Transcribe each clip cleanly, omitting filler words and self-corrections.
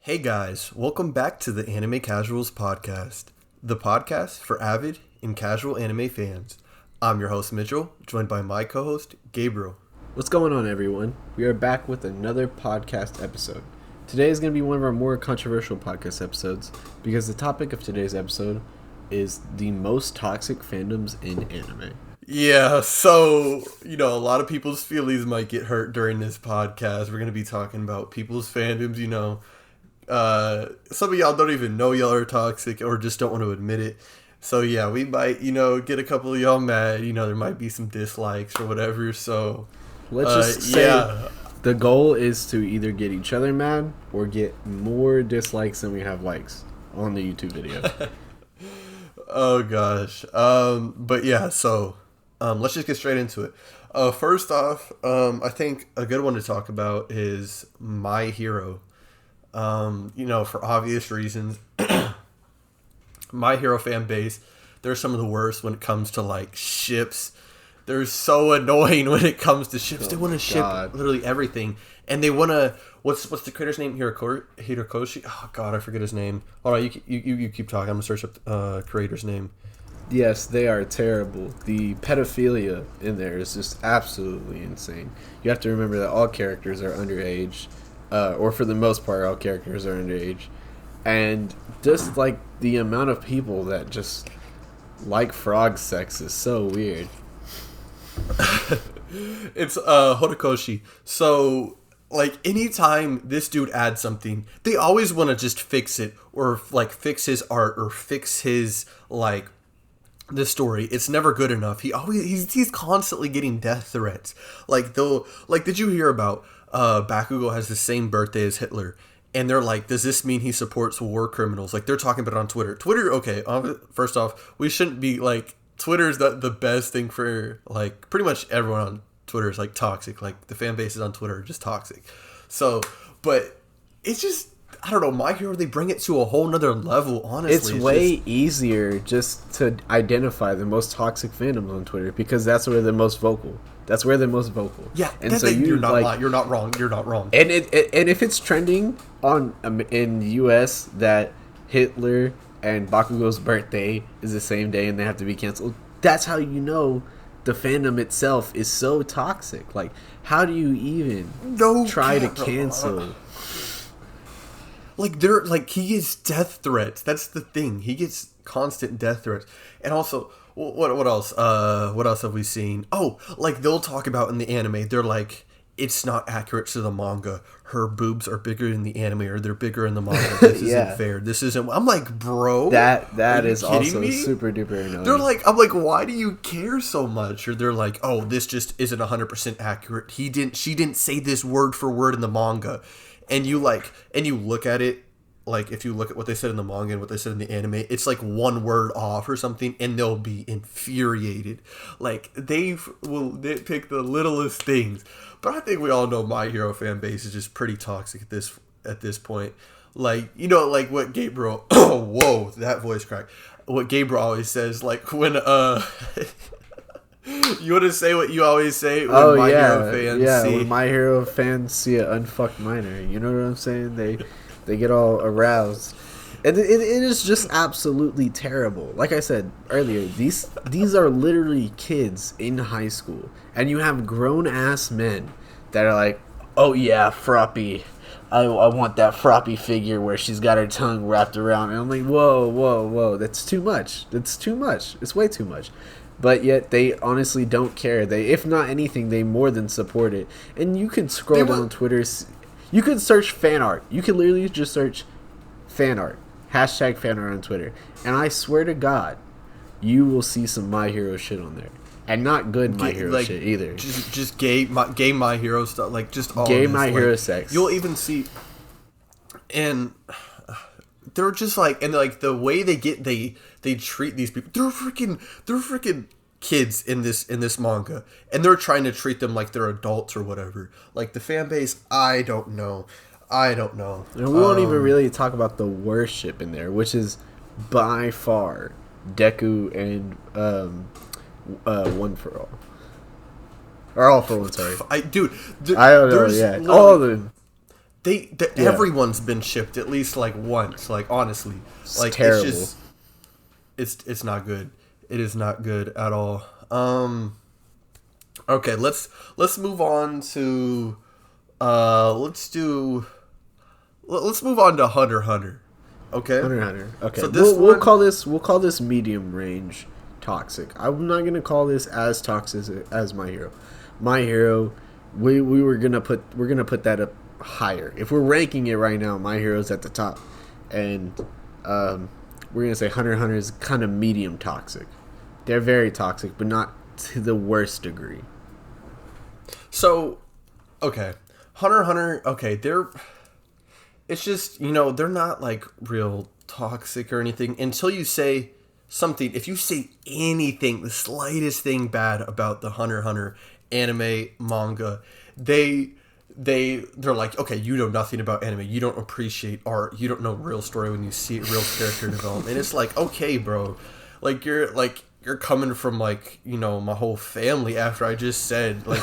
Hey guys, welcome back to the Anime Casuals Podcast, the podcast for avid and casual anime fans. I'm your host Mitchell, joined by my co-host Gabriel. What's going on, everyone? We are back with another podcast episode. Today is going to be one of our more controversial podcast episodes because the topic of today's episode is the most toxic fandoms in anime. Yeah, so, a lot of people's feelings might get hurt during this podcast. We're going to be talking about people's fandoms, some of y'all don't even know y'all are toxic or just don't want to admit it. So yeah, we might, get a couple of y'all mad. There might be some dislikes or whatever. So let's just say the goal is to either get each other mad or get more dislikes than we have likes on the YouTube video. Oh gosh. But yeah, so let's just get straight into it. First off, I think a good one to talk about is My Hero. For obvious reasons, My Hero fan base, they're some of the worst when it comes to like ships. They're so annoying when it comes to ships. They want to ship literally everything, and they want to. What's the creator's name? Hirokoshi. Oh God, I forget his name. All right, you keep talking. I'm gonna search up the creator's name. Yes, they are terrible. The pedophilia in there is just absolutely insane. You have to remember that all characters are underage. Or for the most part, all characters are underage. And just, like, the amount of people that just like frog sex is so weird. It's, Horikoshi. So, like, anytime this dude adds something, they always want to just fix it. Or, like, fix his art. Or fix his, like, the story. It's never good enough. He's constantly getting death threats. Did you hear about... Bakugo has the same birthday as Hitler, and they're like, does this mean he supports war criminals? Like, they're talking about it on Twitter, okay, first off, we shouldn't be, like, Twitter's the best thing for, like, pretty much everyone on Twitter is, like, toxic. Like, the fan bases on Twitter are just toxic. So, but it's just, I don't know, My Hero, they bring it to a whole nother level, honestly. It's way easier just to identify the most toxic fandoms on Twitter, because that's where they're most vocal. That's where they're most vocal. Yeah, and so you're not wrong. And if it's trending in the U.S. that Hitler and Bakugo's birthday is the same day and they have to be canceled, that's how you know the fandom itself is so toxic. Like, how do you even try to cancel? Like, he gets death threats. That's the thing. He gets constant death threats, and also. What else? What else have we seen? Oh, like they'll talk about in the anime. They're like, it's not accurate to the manga. Her boobs are bigger in the anime, or they're bigger in the manga. This isn't fair. This isn't. I'm like, bro. That is also super duper annoying. I'm like, why do you care so much? Or they're like, oh, this just isn't 100% accurate. She didn't say this word for word in the manga, and you look at it. Like, if you look at what they said in the manga and what they said in the anime, it's like one word off or something, and they'll be infuriated. Like, they will nitpick the littlest things. But I think we all know My Hero fan base is just pretty toxic at this point. Like, like what Gabriel... Oh, whoa, that voice crack. What Gabriel always says, like, when... You want to say what you always say when Hero fans see... when My Hero fans see an unfucked minor. You know what I'm saying? They get all aroused. And it is just absolutely terrible. Like I said earlier, these are literally kids in high school. And you have grown-ass men that are like, oh yeah, Froppy. I want that Froppy figure where she's got her tongue wrapped around. And I'm like, whoa. That's too much. It's way too much. But yet they honestly don't care. They, if not anything, they more than support it. And you can scroll down Twitter... You could search fan art. You could literally just search fan art. Hashtag fan art on Twitter. And I swear to God, you will see some My Hero shit on there. And not good My Hero shit either. Just gay My Hero stuff. Like, just all gay of this, My Hero sex. You'll even see... And they're just like... And like, the way they treat these people... They're freaking kids in this manga, and they're trying to treat them like they're adults or whatever. Like, the fan base, I don't know. And we won't even really talk about the worship in there, which is by far Deku and One for All. Or All for One, sorry. I don't know, yeah. All of them. everyone's been shipped at least like once. Like honestly, like terrible. it's just it's not good. It is not good at all. Okay, let's move on to let's move on to Hunter x Hunter. Okay. Hunter x Hunter. Okay. So we'll call this medium range toxic. I'm not gonna call this as toxic as My Hero. My Hero, we're gonna put that up higher. If we're ranking it right now, My Hero's at the top, and we're gonna say Hunter x Hunter is kind of medium toxic. They're very toxic, but not to the worst degree. So, okay, Hunter x Hunter. Okay, it's just, they're not like real toxic or anything until you say something. If you say anything, the slightest thing bad about the Hunter x Hunter anime, manga, they're like, okay, you know nothing about anime, you don't appreciate art, you don't know real story when you see real character development. And it's like, okay, bro, like you're coming from like, my whole family after I just said like,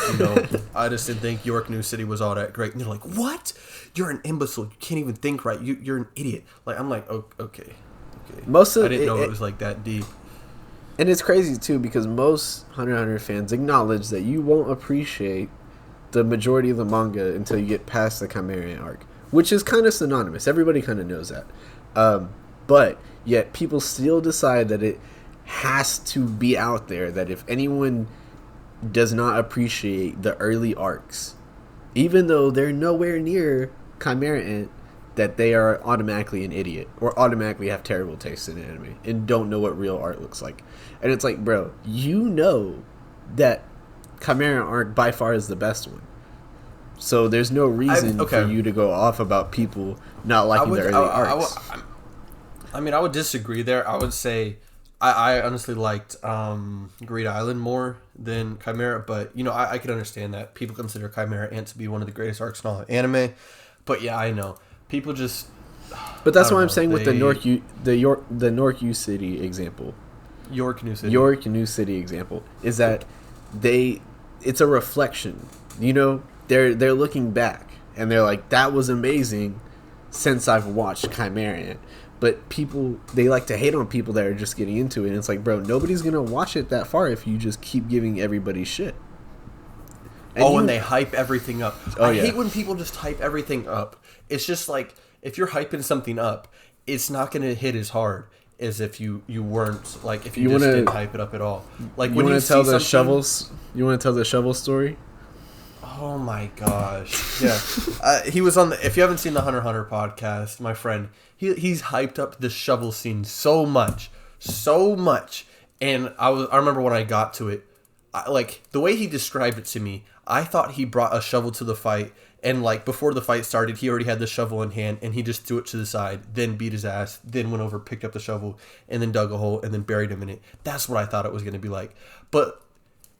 I just didn't think York New City was all that great. And they're like, what? You're an imbecile. You can't even think right. You're an idiot. Like, I'm like, oh, okay. I didn't know it was like that deep. And it's crazy too because most Hunter x Hunter fans acknowledge that you won't appreciate the majority of the manga until you get past the Chimerian arc, which is kind of synonymous. Everybody kind of knows that. But yet people still decide that it has to be out there, that if anyone does not appreciate the early arcs, even though they're nowhere near Chimera Ant, that they are automatically an idiot or automatically have terrible taste in anime and don't know what real art looks like. And it's like, bro, that Chimera arc by far is the best one. So there's no reason for you to go off about people not liking the early arcs. I would disagree there. I would say I honestly liked Greed Island more than Chimera, but I could understand that people consider Chimera Ant to be one of the greatest arcs in all of anime. But yeah, I know people just. But that's what I'm saying with the York New City example. York New City example is that it's a reflection. They're looking back and they're like, that was amazing since I've watched Chimera Ant. But people, they like to hate on people that are just getting into it. And it's like, bro, nobody's going to watch it that far if you just keep giving everybody shit. And they hype everything up. I hate when people just hype everything up. It's just like, if you're hyping something up, it's not going to hit as hard as if you weren't, like, if you just didn't hype it up at all. Like, when you tell the shovels, you want to tell the shovel story? Oh my gosh. Yeah. He was on if you haven't seen the Hunter x Hunter podcast, my friend, he's hyped up the shovel scene so much. And I remember when I got to it, like the way he described it to me, I thought he brought a shovel to the fight, and like before the fight started, he already had the shovel in hand and he just threw it to the side, then beat his ass, then went over, picked up the shovel, and then dug a hole and then buried him in it. That's what I thought it was going to be like. But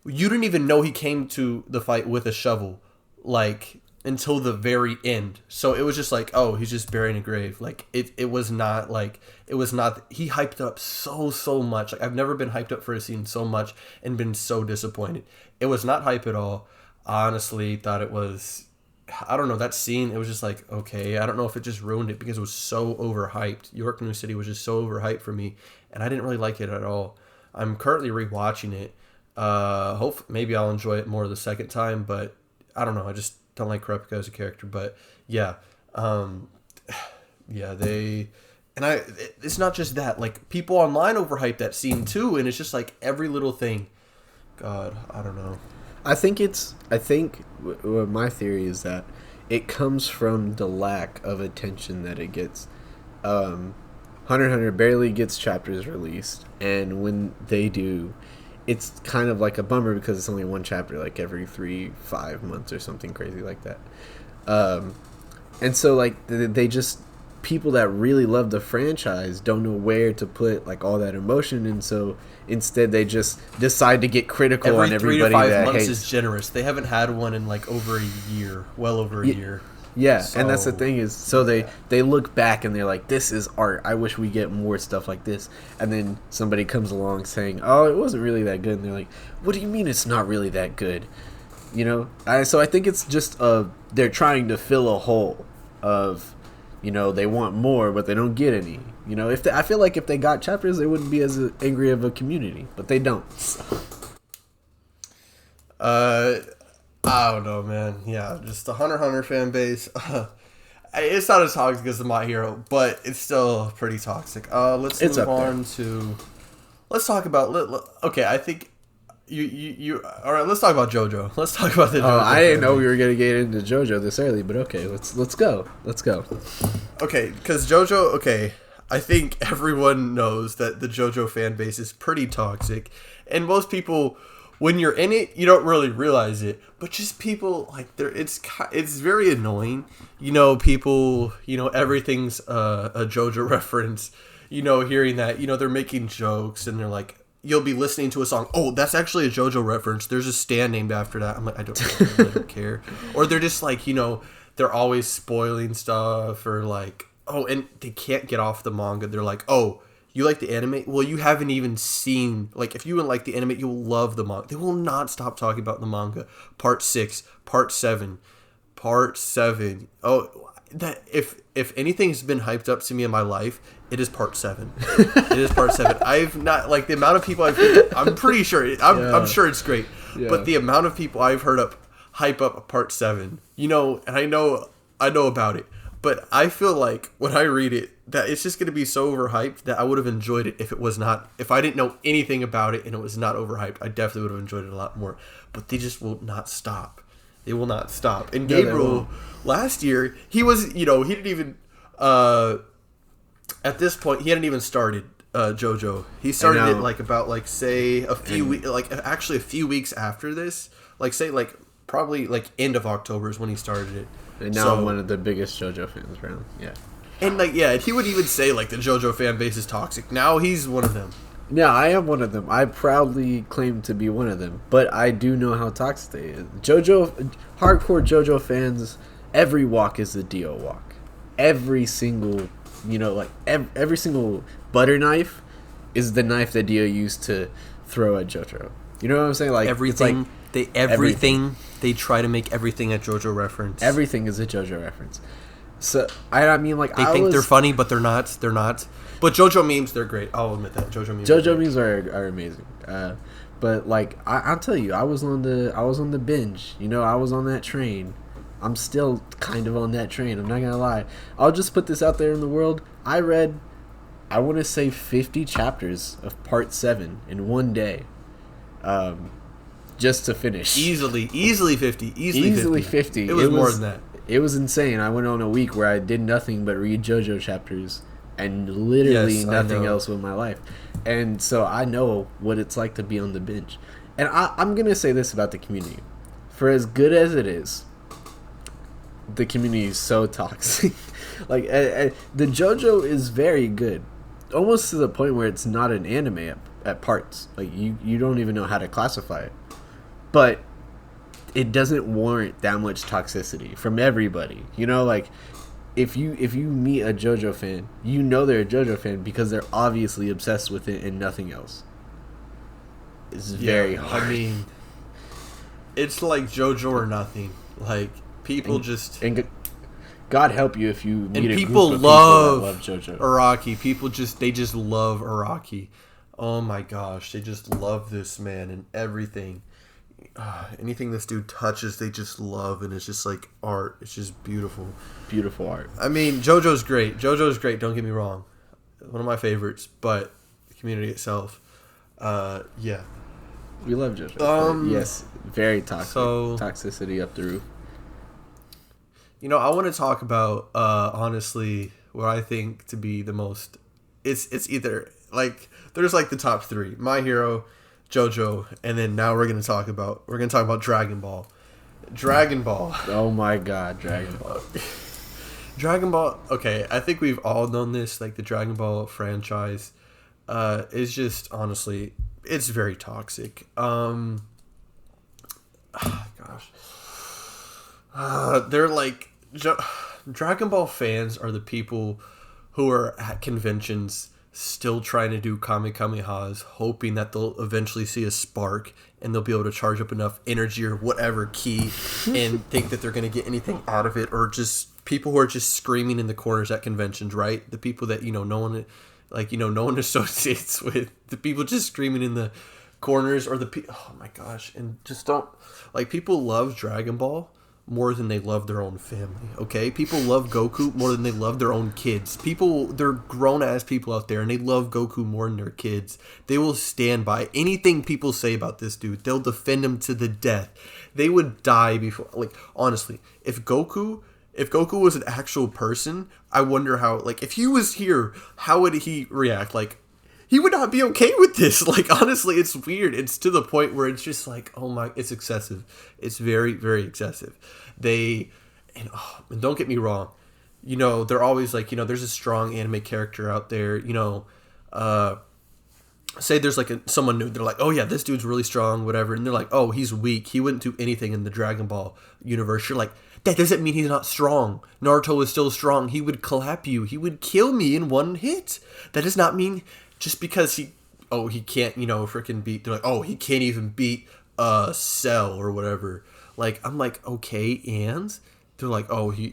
you didn't even know he came to the fight with a shovel, like, until the very end. So it was just like, oh, he's just burying a grave. Like, it was not, he hyped up so much. Like, I've never been hyped up for a scene so much and been so disappointed. It was not hype at all. I honestly thought it was, I don't know, that scene, it was just like, okay, I don't know if it just ruined it because it was so overhyped. York New City was just so overhyped for me, and I didn't really like it at all. I'm currently rewatching it. Maybe I'll enjoy it more the second time, but I don't know. I just don't like Kurapika as a character. But yeah, it's not just that. Like, people online overhype that scene too, and it's just like every little thing. God, I don't know. I think my theory is that it comes from the lack of attention that it gets. Hunter x Hunter barely gets chapters released, and when they do, it's kind of like a bummer because it's only one chapter like every 3-5 months or something crazy like that. And so like they just, people that really love the franchise don't know where to put like all that emotion, and so instead they just decide to get critical on everybody. Every 3 to 5 months is generous. They haven't had one in like over a year, well over a year. Yeah, so, and that's the thing is, so they look back and they're like, this is art. I wish we get more stuff like this. And then somebody comes along saying, oh, it wasn't really that good. And they're like, what do you mean it's not really that good? So I think it's just they're trying to fill a hole. of, they want more, but they don't get any. I feel like if they got chapters, they wouldn't be as angry of a community, but they don't. So. I don't know, man. Yeah, just the Hunter x Hunter fan base. It's not as toxic as the My Hero, but it's still pretty toxic. Let's move on to. Let's talk about. Okay, I think you. All right, let's talk about JoJo. Let's talk about the. JoJo I didn't know we were gonna get into JoJo this early, but okay, let's go. Let's go. Okay, because JoJo. Okay, I think everyone knows that the JoJo fan base is pretty toxic, and most people, when you're in it, you don't really realize it. But just people it's very annoying. People. Everything's a JoJo reference. Hearing that, they're making jokes and they're like, you'll be listening to a song. Oh, that's actually a JoJo reference. There's a stand named after that. I'm like, I don't care. Or they're just like, they're always spoiling stuff or like, oh, and they can't get off the manga. They're like, oh, you like the anime? Well, you haven't even seen, like, if you would like the anime, you'll love the manga. They will not stop talking about the manga. Part 6, Part 7. Oh, that if anything's been hyped up to me in my life, it is Part 7. It is Part 7. I've not, like, the amount of people I'm pretty sure, I'm sure it's great. Yeah. But the amount of people I've heard hype up Part 7, and I know about it. But I feel like when I read it, that it's just going to be so overhyped that I would have enjoyed it if I didn't know anything about it and it was not overhyped. I definitely would have enjoyed it a lot more. But they just will not stop. They will not stop. And Gabriel, last year, he was, he didn't even, at this point, he hadn't even started JoJo. He started it say a few weeks, actually a few weeks after this, probably end of October is when he started it. And now I'm one of the biggest JoJo fans around. Yeah. And he would even say the JoJo fan base is toxic. Now he's one of them. Yeah, I am one of them. I proudly claim to be one of them. But I do know how toxic they is. Hardcore JoJo fans, every walk is a Dio walk. Every single, every single butter knife is the knife that Dio used to throw at JoJo. You know what I'm saying? Like everything. Everything. They try to make everything a JoJo reference. Everything is a JoJo reference. So I mean, they think they're funny, but they're not. They're not. But JoJo memes, they're great. I'll admit that. JoJo memes are amazing. But I'll tell you, I was on the binge. I was on that train. I'm still kind of on that train. I'm not gonna lie. I'll just put this out there in the world. I read, I want to say 50 chapters of Part 7 in one day. Just to finish. Easily 50. Easily 50. It was more than that. It was insane. I went on a week where I did nothing but read JoJo chapters and literally nothing else with my life. And so I know what it's like to be on the binge. And I'm going to say this about the community. For as good as it is, the community is so toxic. The JoJo is very good. Almost to the point where it's not an anime at parts. You don't even know how to classify it. But it doesn't warrant that much toxicity from everybody. If you meet a JoJo fan, they're a JoJo fan because they're obviously obsessed with it and nothing else. It's very hard. I mean, it's like JoJo or nothing. People and God help you if you meet a people group of love people that love JoJo. Araki. People just love Araki. Oh my gosh, they just love this man and everything. Anything this dude touches, they just love, and it's just like art. It's just beautiful. Beautiful art. I mean, JoJo's great. Don't get me wrong. One of my favorites, but the community itself, yeah. We love JoJo. Yes, very toxic. Toxicity up the roof. I want to talk about, honestly, what I think to be the most... It's either, there's the top 3. My Hero... JoJo, and then now we're gonna talk about Dragon Ball. Dragon Ball. Oh my God, Dragon Ball. Dragon Ball. Okay, I think we've all known this. The Dragon Ball franchise is just honestly, it's very toxic. Gosh, they're Dragon Ball fans are the people who are at conventions still trying to do Kamehamehas, hoping that they'll eventually see a spark and they'll be able to charge up enough energy or whatever key and think that they're going to get anything out of it, or just people who are just screaming in the corners at conventions, right? The people that, no one associates with. The people just screaming in the corners, or oh my gosh, and just don't, like, people love Dragon Ball more than they love their own family, okay? People love Goku more than they love their own kids. They're grown-ass people out there, and they love Goku more than their kids. They will stand by anything people say about this dude. They'll defend him to the death. They would die before, like, honestly, if Goku was an actual person, I wonder how, like, if he was here, how would he react? Like, he would not be okay with this. Like, honestly, it's weird. It's to the point where it's just like, oh my, it's excessive. It's very, very excessive. And don't get me wrong, they're always like, there's a strong anime character out there, say there's like someone new, they're like, oh yeah, this dude's really strong, whatever, and they're like, oh, he's weak, he wouldn't do anything in the Dragon Ball universe. You're like, that doesn't mean he's not strong. Naruto is still strong. He would clap you. He would kill me in one hit. That does not mean just because he can't, freaking beat, they're like, oh, he can't even beat Cell or whatever. Like, I'm like, okay, and they're like, oh, he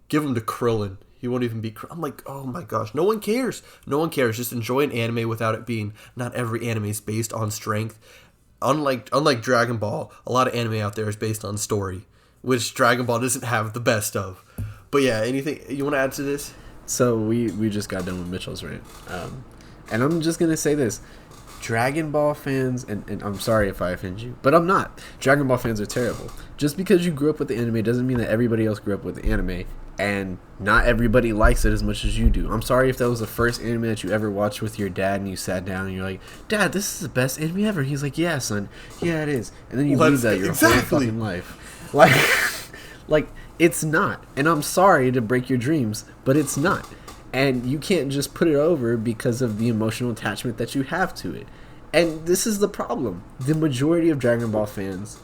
give him to Krillin. He won't even beat Krillin. I'm like, oh my gosh, no one cares. No one cares. Just enjoy an anime without it being, not every anime is based on strength. Unlike Dragon Ball, a lot of anime out there is based on story, which Dragon Ball doesn't have the best of. But yeah, anything you want to add to this? So we just got done with Mitchell's rant. And I'm just going to say this. Dragon Ball fans, and I'm sorry if I offend you, but I'm not. Dragon Ball fans are terrible. Just because you grew up with the anime doesn't mean that everybody else grew up with the anime, and not everybody likes it as much as you do. I'm sorry if that was the first anime that you ever watched with your dad and you sat down and you're like, Dad, this is the best anime ever. He's like, yeah, son. Yeah, it is. And then you believe that your whole fucking life. Like, it's not. And I'm sorry to break your dreams, but it's not. And you can't just put it over because of the emotional attachment that you have to it. And this is the problem. The majority of Dragon Ball fans,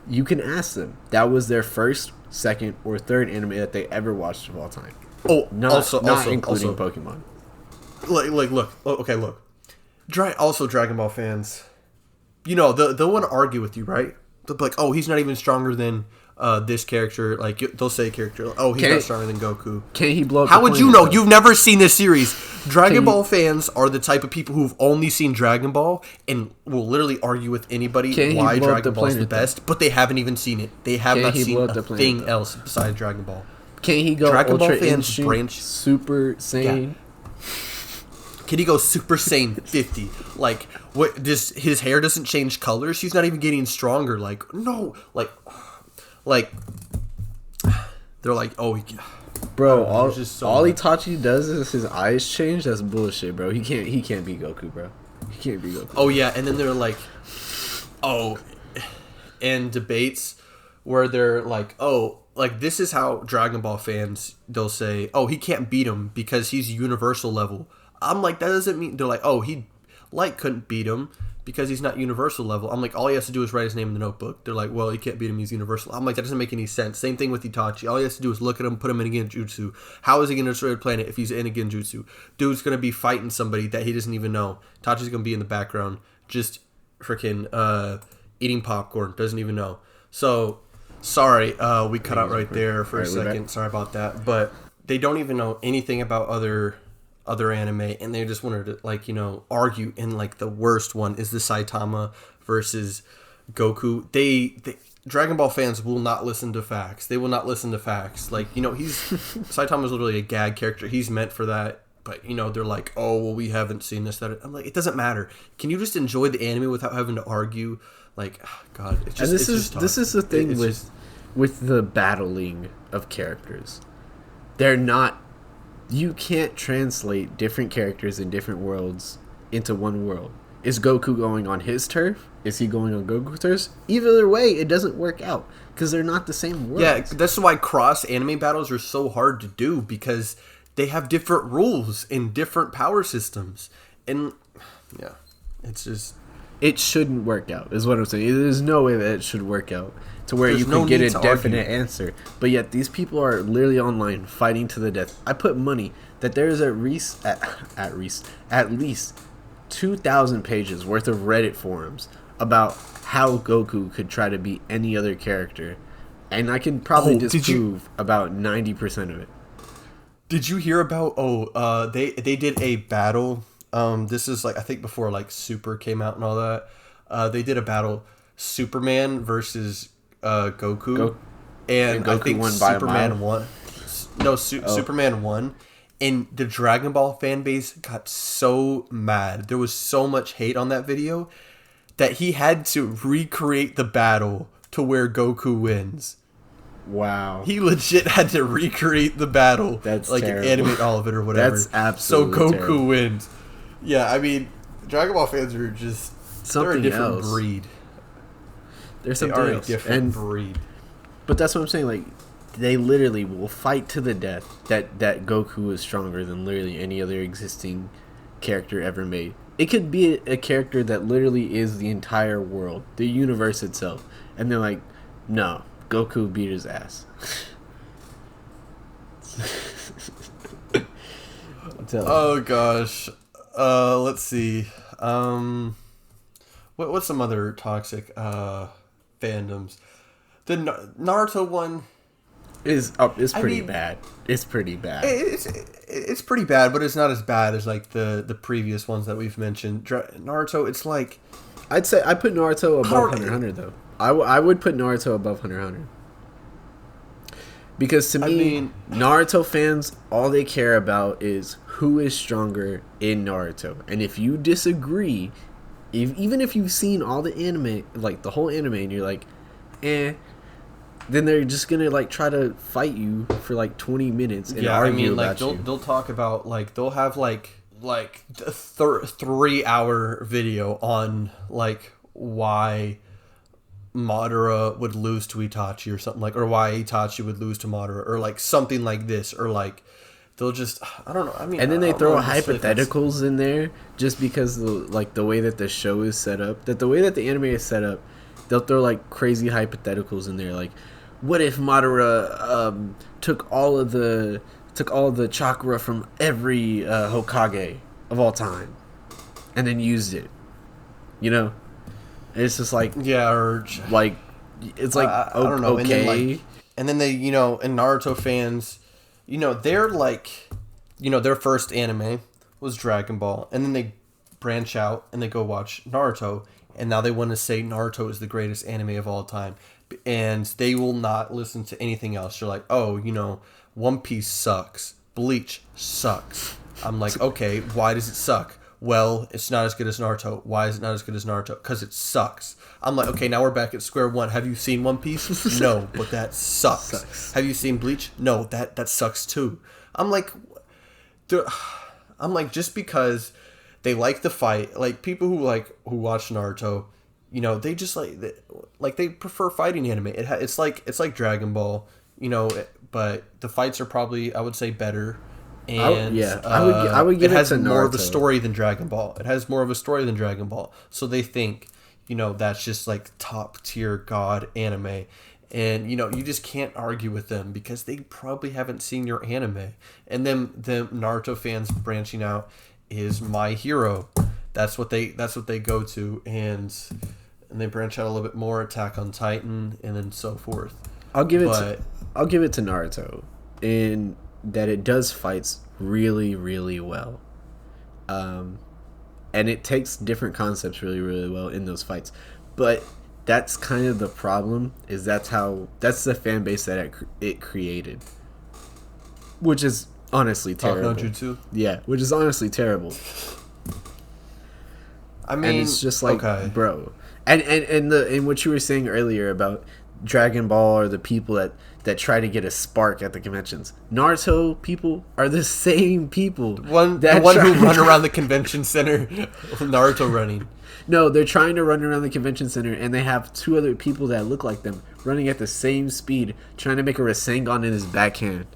you can ask them, that was their first, second, or third anime that they ever watched of all time. Oh, not including Pokemon. Look. Dragon Ball fans, they'll want to argue with you, right? They'll be like, oh, he's not even stronger than this character. Like, they'll say character, oh, he's not stronger than Goku. Can he blow up? How would you know? You've never seen this series. Dragon Ball fans are the type of people who've only seen Dragon Ball and will literally argue with anybody why Dragon Ball is the best, but they haven't even seen it. They have not seen a thing else besides Dragon Ball. Can he go Dragon Ultra Ball fans Instinct, branch Super Saiyan? Yeah. Can he go Super Saiyan 50? Like, what? His hair doesn't change colors. He's not even getting stronger. Like, no, like they're like, oh, bro, all Itachi does is his eyes change. That's bullshit, bro. He can't beat Goku, bro. He can't beat Goku. Oh yeah, and then they're like, oh, and debates where they're like, oh, like, this is how Dragon Ball fans, they'll say, oh, he can't beat him because he's universal level. I'm like, that doesn't mean, they're like, oh, couldn't beat him because he's not universal level. I'm like, all he has to do is write his name in the notebook. They're like, well, you can't beat him, he's universal. I'm like, that doesn't make any sense. Same thing with Itachi. All he has to do is look at him, put him in a genjutsu. How is he going to destroy the planet if he's in a genjutsu? Dude's going to be fighting somebody that he doesn't even know. Itachi's going to be in the background, just freaking eating popcorn, doesn't even know. So, sorry, we cut out right there for a second. Sorry about that. But they don't even know anything about other anime, and they just wanted to, like, argue. And like, the worst one is the Saitama versus Goku. They Dragon Ball fans will not listen to facts. They will not listen to facts. Like, Saitama's literally a gag character. He's meant for that. But they're like, oh, well, we haven't seen this, that. I'm like, it doesn't matter. Can you just enjoy the anime without having to argue? Like, oh, God, it's just. And this is the thing with the battling of characters. They're not. You can't translate different characters in different worlds into one world. Is Goku going on his turf? Is he going on Goku's turf? Either way, it doesn't work out because they're not the same worlds. Yeah, that's why cross anime battles are so hard to do, because they have different rules and different power systems. And yeah, it's just. It shouldn't work out, is what I'm saying. There's no way that it should work out to where you can get a definite answer. But yet, these people are literally online fighting to the death. I put money that there is at least 2,000 pages worth of Reddit forums about how Goku could try to beat any other character And I can probably Oh, disprove about 90% of it. Did you hear about? They did a battle. This is like I think before like Super came out and all that. They did a battle, Superman versus Goku, And and I Goku think won by a Superman mile? won. No, Superman won, and the Dragon Ball fan base got so mad. There was so much hate on that video that he had to recreate the battle to where Goku wins. Wow. He legit had to recreate the battle. That's like terrible. animate all of it or whatever. That's absolutely so Goku terrible. wins. Yeah, I mean, Dragon Ball fans are just they're a Something different else. breed. There's They something are a else. different And breed. but that's what I'm saying. Like, they literally will fight to the death that Goku is stronger than literally any other existing character ever made. It could be a character that literally is the entire world, the universe itself, and they're like, no, Goku beat his ass. I'm telling you. Oh gosh. Let's see. What's some other toxic fandoms? The Naruto one. It's pretty mean, bad. It's pretty bad. It's pretty bad, but it's not as bad as like the previous ones that we've mentioned. Naruto, it's like I'd say I put Naruto above don't- Hunter x Hunter though. I would put Naruto above Hunter x Hunter. Because to me, mean- Naruto fans, all they care about is who is stronger in Naruto. And if you disagree, even if you've seen all the anime, like the whole anime, and you're like, then they're just gonna like try to fight you for like 20 minutes and argue about you. they'll talk about like they'll have like a 3 hour video on like why Madara would lose to Itachi or something like, or why Itachi would lose to Madara or like something like this, or like they'll just I don't know. I mean, And then they I don't throw know, just like that's- hypotheticals in there just because the way that the show is set up, that the way that the anime is set up, they'll throw like crazy hypotheticals in there. Like, what if Madara took all the chakra from every Hokage of all time, and then used it? You know, and it's just like yeah, or like it's like I don't know. okay. And then they, and Naruto fans, they're like, their first anime was Dragon Ball, and then they branch out and they go watch Naruto, and now they want to say Naruto is the greatest anime of all time, and they will not listen to anything else. You're like, oh, One Piece sucks, Bleach sucks. I'm like, okay, why does it suck? Well, it's not as good as Naruto. Why is it not as good as Naruto? Because it sucks. I'm like, okay, now we're back at square one. Have you seen One Piece? No, but that sucks. Have you seen Bleach? No, that sucks too. I'm like, just because they like the fight, like people who watch Naruto, they just they prefer fighting anime. It's like Dragon Ball, but the fights are probably, I would say, better. And I would give it has to more of a Naruto. story than Dragon Ball. It has more of a story than Dragon Ball. So they think, that's just like top tier god anime. And you just can't argue with them because they probably haven't seen your anime. And then the Naruto fans branching out is My Hero. That's what they go to, and they branch out a little bit more, Attack on Titan, and then so forth. I'll give it to Naruto in that it does fights really, really well. And it takes different concepts really, really well in those fights. But that's kind of the problem, is that's the fan base that it created. Which is honestly terrible. Talk no jutsu? Yeah, which is honestly terrible. I mean, And it's just like, okay. bro. And what you were saying earlier about Dragon Ball or the people that try to get a spark at the conventions. Naruto people are the same people. The one who run around the convention center, Naruto running. No, they're trying to run around the convention center, and they have two other people that look like them running at the same speed, trying to make a Rasengan in his backhand.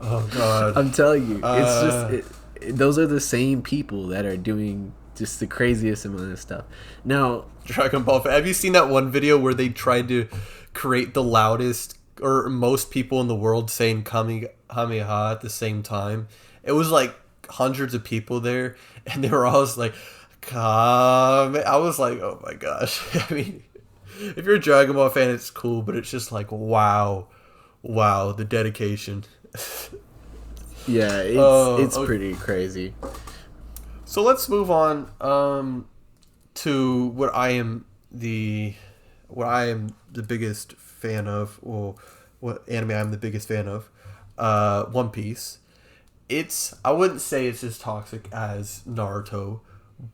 Oh god! I'm telling you, it's just those are the same people that are doing just the craziest amount of stuff. Now, Dragon Ball. Have you seen that one video where they tried to create the loudest or most people in the world saying Kamehameha at the same time? It was like hundreds of people there, and they were all just like, Kame. I was like, oh my gosh. I mean, if you're a Dragon Ball fan, it's cool, but it's just like wow, the dedication. Yeah, it's okay. pretty crazy. So let's move on to what I am the biggest fan of, or what anime I'm the biggest fan of. One Piece. I wouldn't say it's as toxic as Naruto,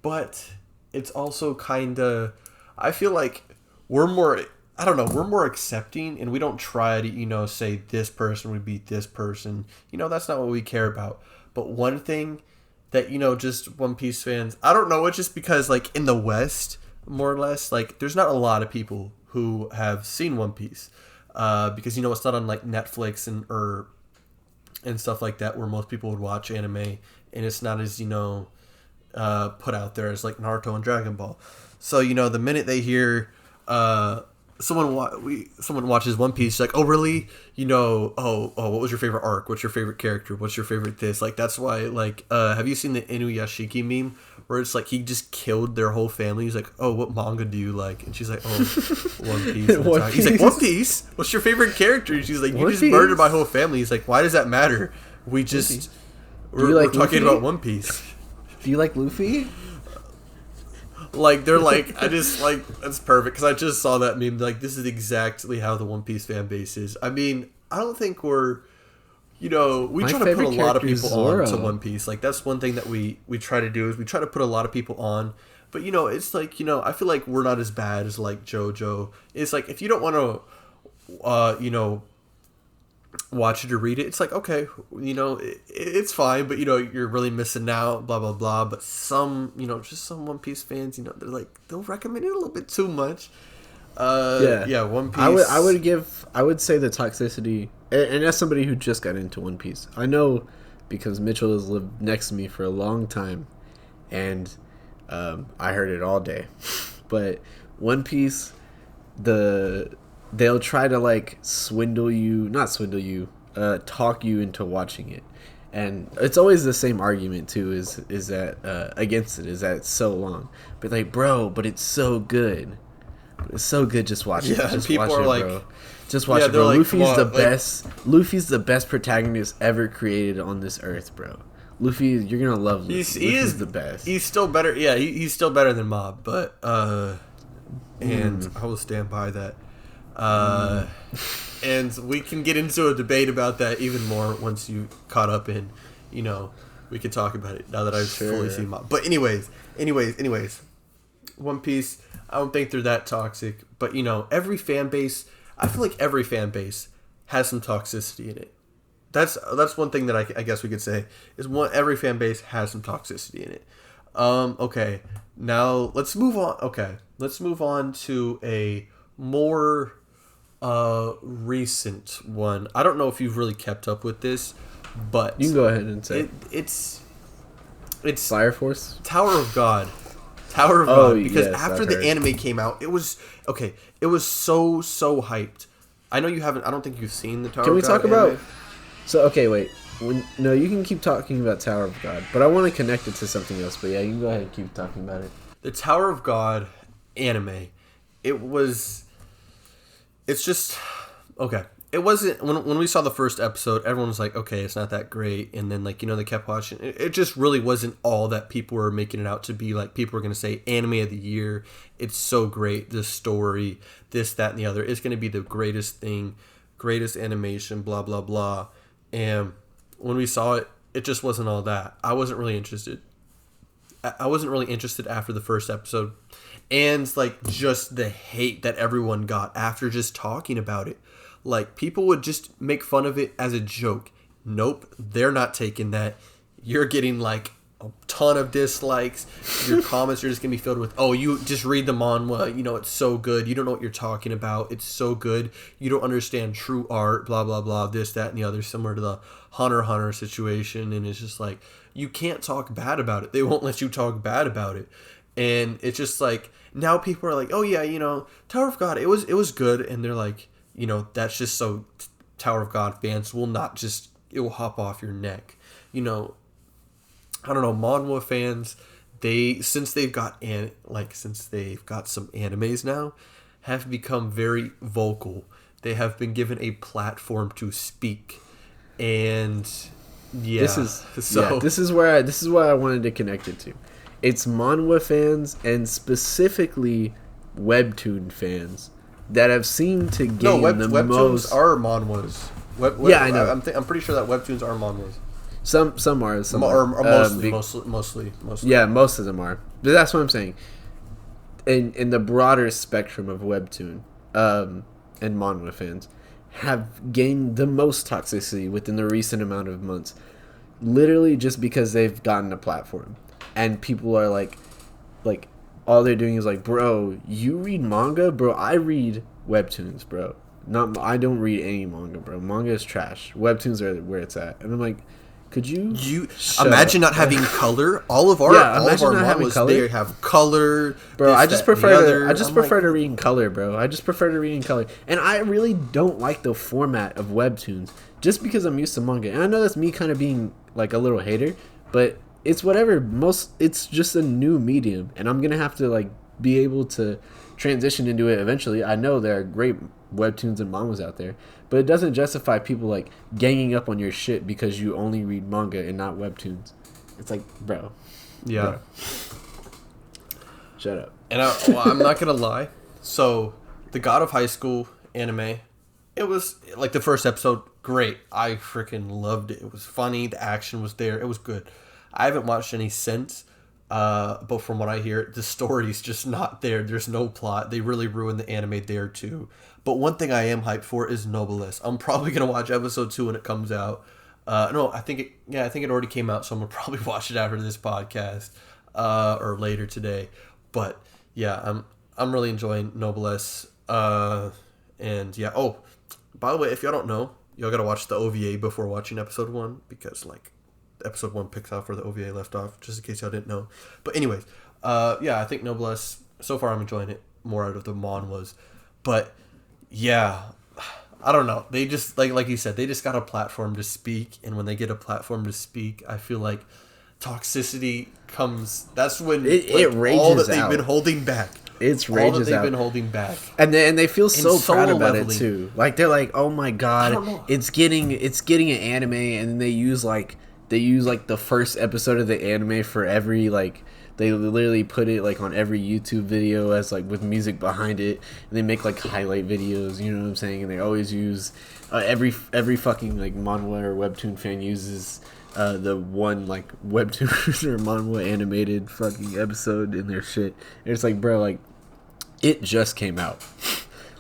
but it's also kind of, I feel like we're more, I don't know, we're more accepting, and we don't try to, say this person would beat this person. That's not what we care about. But one thing that, just One Piece fans, I don't know, it's just because, like, in the West, more or less, like, there's not a lot of people who have seen One Piece. Because, it's not on, like, Netflix and stuff like that, where most people would watch anime, and it's not as put out there as like Naruto and Dragon Ball. So the minute they hear someone watches One Piece, like, oh really, what was your favorite arc, what's your favorite character, what's your favorite this, like, that's why, like, have you seen the Inuyashiki meme where it's like he just killed their whole family? He's like, oh, what manga do you like? And she's like, oh, One Piece. He's like, One Piece? What's your favorite character? And she's like, you just murdered my whole family. He's like, why does that matter? We're talking about One Piece. Do you like Luffy? Like, they're like, I just, like, that's perfect, because I just saw that meme. Like, this is exactly how the One Piece fan base is. I mean, I don't think we're, we try to put a lot of people on to One Piece. Like, that's one thing that we try to do, is we try to put a lot of people on. But, it's like, I feel like we're not as bad as, like, JoJo. It's like, if you don't want to, watch it or read it, it's like, okay, it's fine, but you're really missing out, blah blah blah. But some, just some One Piece fans, they're like, they'll recommend it a little bit too much. One Piece. I would say the toxicity, and as somebody who just got into One Piece, I know, because Mitchell has lived next to me for a long time, and I heard it all day. But One Piece, they'll try to, like, talk you into watching it, and it's always the same argument too, is that against it, is that it's so long. But like, bro, but it's so good, just watch it. Just people watch are it, like, bro. Just watch it, bro. Like, Luffy's the best protagonist ever created on this earth, bro. Luffy, you're gonna love Luffy. He's the best. He's still better. Yeah, he's still better than Mob, but and I will stand by that. And we can get into a debate about that even more once you caught up in, we can talk about it now that I've fully seen Mob. But anyways, One Piece, I don't think they're that toxic, but every fan base, I feel like every fan base has some toxicity in it. That's one thing that I guess we could say is every fan base has some toxicity in it. Okay, now let's move on. Okay, let's move on to a more recent one. I don't know if you've really kept up with this, but you can go ahead and say it's Fire Force, Tower of God, because yes, after the anime came out, it was so hyped. I know you haven't. I don't think you've seen the Tower of God. Can we talk anime. about? So okay, wait. No, you can keep talking about Tower of God, but I want to connect it to something else. But yeah, you can go ahead and keep talking about it. The Tower of God anime. It's just, okay. It wasn't, when we saw the first episode, everyone was like, okay, it's not that great. And then, like, they kept watching. It just really wasn't all that people were making it out to be. Like, people were going to say, anime of the year. It's so great. The story, this, that, and the other. It's going to be the greatest thing, greatest animation, blah, blah, blah. And when we saw it, it just wasn't all that. I wasn't really interested. After the first episode. And, like, just the hate that everyone got after just talking about it. Like, people would just make fun of it as a joke. Nope, they're not taking that. You're getting, like, a ton of dislikes. Your comments are just going to be filled with, oh, you just read the manhwa. It's so good. You don't know what you're talking about. It's so good. You don't understand true art, blah, blah, blah, this, that, and the other. Similar to the Hunter x Hunter situation. And it's just like, you can't talk bad about it. They won't let you talk bad about it. And it's just like, now people are like, oh yeah, Tower of God, it was good. And they're like, that's just so Tower of God fans will not just, it will hop off your neck. I don't know, manhwa fans, since they've got some animes now, have become very vocal. They have been given a platform to speak, and This is where I wanted to connect it to. It's manhwa fans and specifically webtoon fans that have seemed to gain webtoons most. are manhwas. I know. I'm pretty sure that webtoons are manhwas. Some are, Mostly. Yeah, most of them are. But that's what I'm saying. In the broader spectrum of webtoon and manhwa fans have gained the most toxicity within the recent amount of months, literally just because they've gotten a platform, and people are like all they're doing is like, bro, you read manga, bro. I read webtoons, bro. I don't read any manga, bro. Manga is trash. Webtoons are where it's at, and I'm like, could you imagine not having color? All of our manhwas, they have color, bro. I just prefer to read in color, bro. I just prefer to read in color, and I really don't like the format of webtoons just because I'm used to manga. And I know that's me kind of being like a little hater, but it's whatever. It's just a new medium, and I'm gonna have to like be able to transition into it eventually. I know there are great webtoons and mangas out there, but it doesn't justify people like ganging up on your shit because you only read manga and not webtoons. It's like, bro. Yeah. Bro. Shut up. And I'm not gonna lie. So, the God of High School anime, it was like the first episode, great. I freaking loved it. It was funny. The action was there. It was good. I haven't watched any since. But from what I hear, the story's just not there. There's no plot. They really ruined the anime there too. But one thing I am hyped for is Noblesse. I'm probably gonna watch episode 2 when it comes out. No, I think it already came out, so I'm gonna probably watch it after this podcast, or later today. But yeah, I'm really enjoying Noblesse. And yeah. Oh, by the way, if y'all don't know, y'all gotta watch the OVA before watching episode 1 because like episode 1 picks off where the OVA left off, just in case y'all didn't know. But anyways, yeah, I think Noblesse, so far I'm enjoying it more out of the manhwas. But yeah, I don't know. They just, like you said, they just got a platform to speak, and when they get a platform to speak, I feel like toxicity comes. That's when it rages all that they've out. been holding back. It's all rages that they've out. been holding back, and they feel so proud about leveling. it too. Like they're like, oh my god, it's getting an anime, and they use like the first episode of the anime for every like. They literally put it like on every YouTube video as like with music behind it, and they make like highlight videos. You know what I'm saying? And they always use every fucking like manhwa or webtoon fan uses the one like webtoon or manhwa animated fucking episode in their shit. And it's like, bro, like it just came out.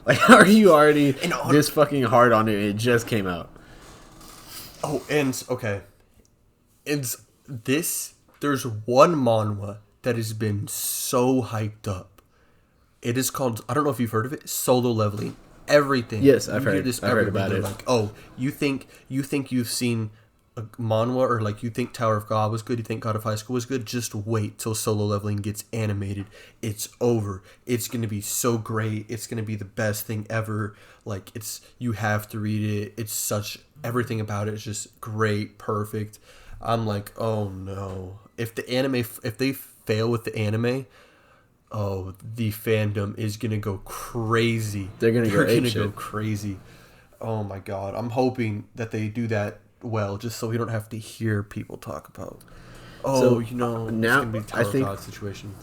Like, how are you already this fucking hard on it? It just came out. Oh, and okay, it's this. There's one manhwa that has been so hyped up. It is called, I don't know if you've heard of it, Solo Leveling. Everything. Yes, I've heard about it. Like, oh, you think you've seen a manhwa, or like you think Tower of God was good, you think God of High School was good, just wait till Solo Leveling gets animated. It's over. It's going to be so great. It's going to be the best thing ever. Like, you have to read it. It's such, everything about it is just great, perfect. I'm like, oh no. If they fail with the anime, oh, the fandom is gonna go crazy. They're gonna go crazy. Oh my god. I'm hoping that they do that well, just so we don't have to hear people talk about, now it's gonna be Tower of God situation.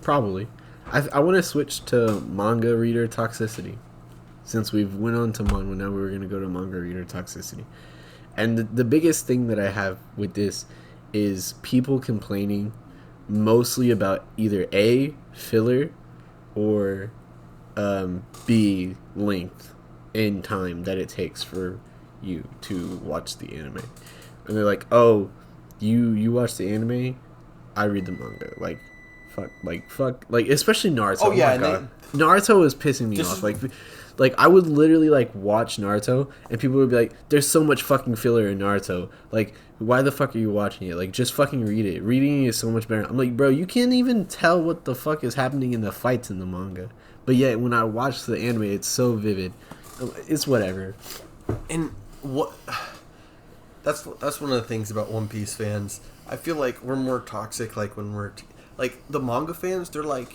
Probably. I want to switch to manga reader toxicity. Since we've went on to manga, now we're gonna go to manga reader toxicity. And the biggest thing that I have with this is people complaining mostly about either A, filler, or B, length in time that it takes for you to watch the anime. And they're like, oh, you watch the anime? I read the manga. Fuck. Like, especially Naruto. Oh, yeah. My God. Naruto is pissing me off. Like, I would literally, like, watch Naruto, and people would be like, there's so much fucking filler in Naruto. Like, why the fuck are you watching it? Like, just fucking read it. Reading is so much better. I'm like, bro, you can't even tell what the fuck is happening in the fights in the manga. But yet, when I watch the anime, it's so vivid. It's whatever. And what... That's one of the things about One Piece fans. I feel like we're more toxic, like, when we're... like, the manga fans, they're like,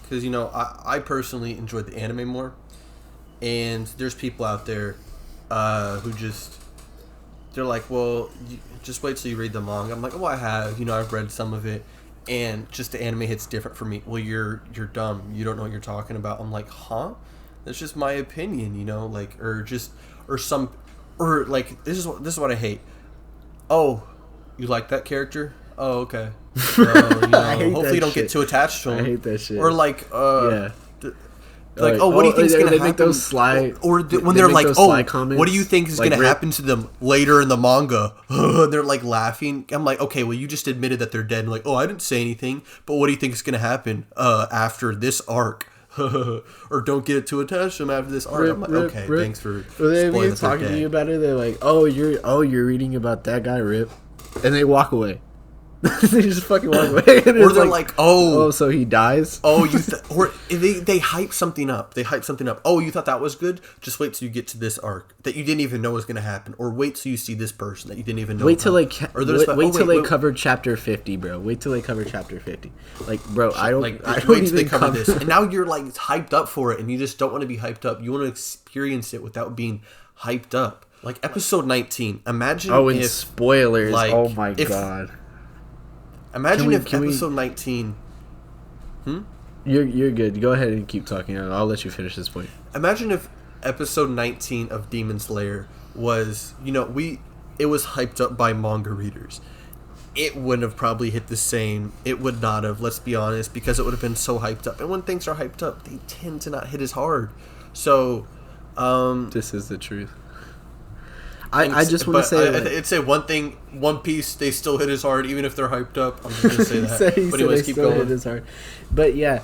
because I personally enjoyed the anime more, and there's people out there who just they're like, well, just wait till you read the manga. I'm like, oh, I have, I've read some of it, and just the anime hits different for me. Well, you're dumb. You don't know what you're talking about. I'm like, huh? That's just my opinion, like, or like this is what I hate. Oh, you like that character? Oh, okay. Hopefully you don't get too attached to him. I hate that shit. Or like, yeah. Like, what do you think is going to happen? Make those sly, when they're like, comments, what do you think is going to happen to them later in the manga? They're like laughing. I'm like, okay, well, you just admitted that they're dead. Like, oh, I didn't say anything, but what do you think is going to happen after this arc? Or don't get too attached to them after this arc. I'm like, okay, thanks for spoiling that talking to you about it. They're like, you're reading about that guy, Rip, and they walk away. They just fucking walk away. Or they're like, so he dies? Oh, or they hype something up. Oh, you thought that was good? Just wait till you get to this arc that you didn't even know was going to happen. Or wait till you see this person that you didn't even know. Wait till they cover chapter 50, bro. Wait till they cover chapter 50. Like, bro, I don't wait till they cover this. And now you're like hyped up for it, and you just don't want to be hyped up. You want to experience it without being hyped up. Like episode 19. Imagine and spoilers. Like, oh my god. Imagine if episode 19... You're good. Go ahead and keep talking. I'll let you finish this point. Imagine if episode 19 of Demon Slayer was... it was hyped up by manga readers. It wouldn't have probably hit the same. It would not have, let's be honest, because it would have been so hyped up. And when things are hyped up, they tend to not hit as hard. So... this is the truth. I just want to say... I'd say one thing, One Piece, they still hit as hard, even if they're hyped up. I'm just going to say that. But anyways, keep going. Hit as hard. But yeah,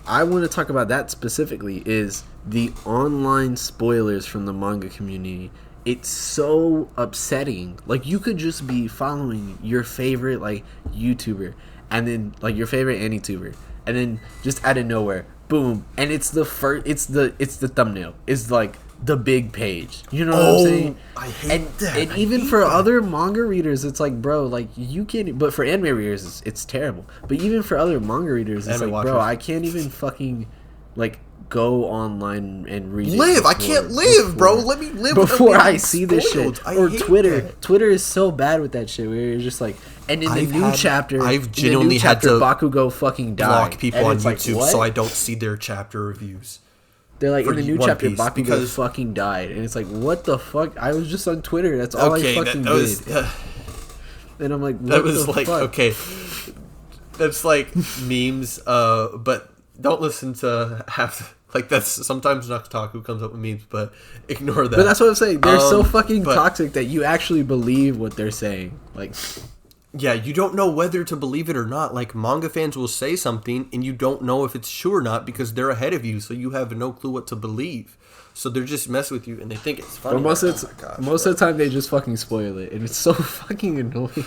I want to talk about that specifically, is the online spoilers from the manga community. It's so upsetting. Like, you could just be following your favorite, like, YouTuber, and then, like, your favorite AniTuber, and then just out of nowhere, boom, and it's the thumbnail. It's, like... the big page, you know what I'm saying? I hate that. And even for other manga readers, it's like, bro, like, you can't. But for anime readers, it's terrible. But even for other manga readers, it's like, bro, I can't even fucking like go online and read. I can't live, bro. Let me live before I see this shit. Or Twitter. Twitter is so bad with that shit. Where you're just like, and in the new chapter, I've genuinely had to Bakugo fucking die. Block people on YouTube so I don't see their chapter reviews. They're like, in the new chapter, Bakugo fucking died. And it's like, what the fuck? I was just on Twitter. That's all I fucking did. And I'm like, what that was the like, fuck? Okay. That's like memes, but don't listen to like, that's sometimes Noxtaku comes up with memes, but ignore that. But that's what I'm saying. They're so fucking toxic that you actually believe what they're saying. Like... yeah, you don't know whether to believe it or not. Like, manga fans will say something, and you don't know if it's true or not because they're ahead of you, so you have no clue what to believe. So they're just mess with you, and they think it's funny. But most of the time, they just fucking spoil it, and it's so fucking annoying.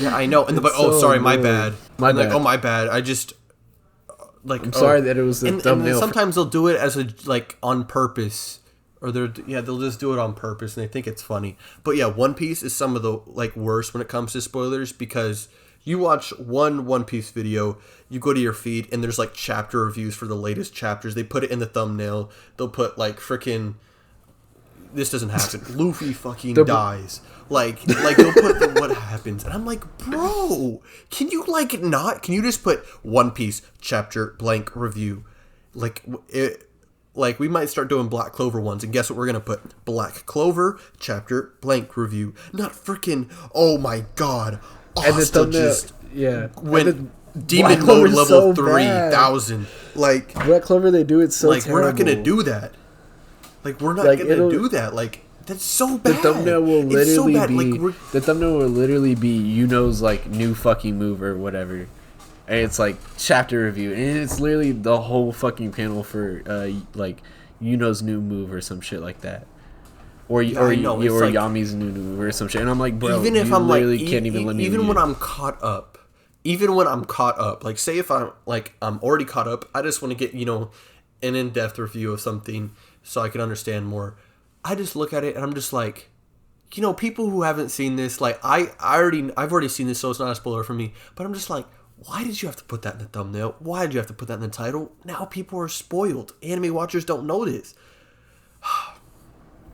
Yeah, I know. And they're like, oh, sorry, my bad. Like, oh, my bad. I just... like, I'm sorry that it was the thumbnail. And sometimes they'll do it as on purpose. Or they'll just do it on purpose and they think it's funny. But yeah, One Piece is some of the like worst when it comes to spoilers, because you watch One Piece video, you go to your feed and there's like chapter reviews for the latest chapters. They put it in the thumbnail. They'll put like freaking, this doesn't happen. Luffy fucking dies. Like they'll put what happens, and I'm like, bro, can you like not? Can you just put One Piece chapter blank review? Like it. Like, we might start doing Black Clover ones, and guess what we're going to put? Black Clover, chapter, blank, review. Not freaking, oh my god. And the thumbnail, yeah. When Demon Mode level so 3,000. Like, Black Clover, they do it so like, terrible. we're not going to do that. Like, we're not going to do that. Like, that's so bad. The thumbnail will literally the thumbnail will literally be Yuno's, like, new fucking move or whatever. And it's like chapter review, and it's literally the whole fucking panel for like Yuno's new move or some shit like that, or Yami's new move or some shit. And I'm like, bro, even if I'm literally like, can't even let me. Even when I'm caught up, like, say if I'm already caught up, I just want to get an in-depth review of something so I can understand more. I just look at it and I'm just like, people who haven't seen this, like I've already seen this, so it's not a spoiler for me. But I'm just like, why did you have to put that in the thumbnail? Why did you have to put that in the title? Now people are spoiled. Anime watchers don't know this.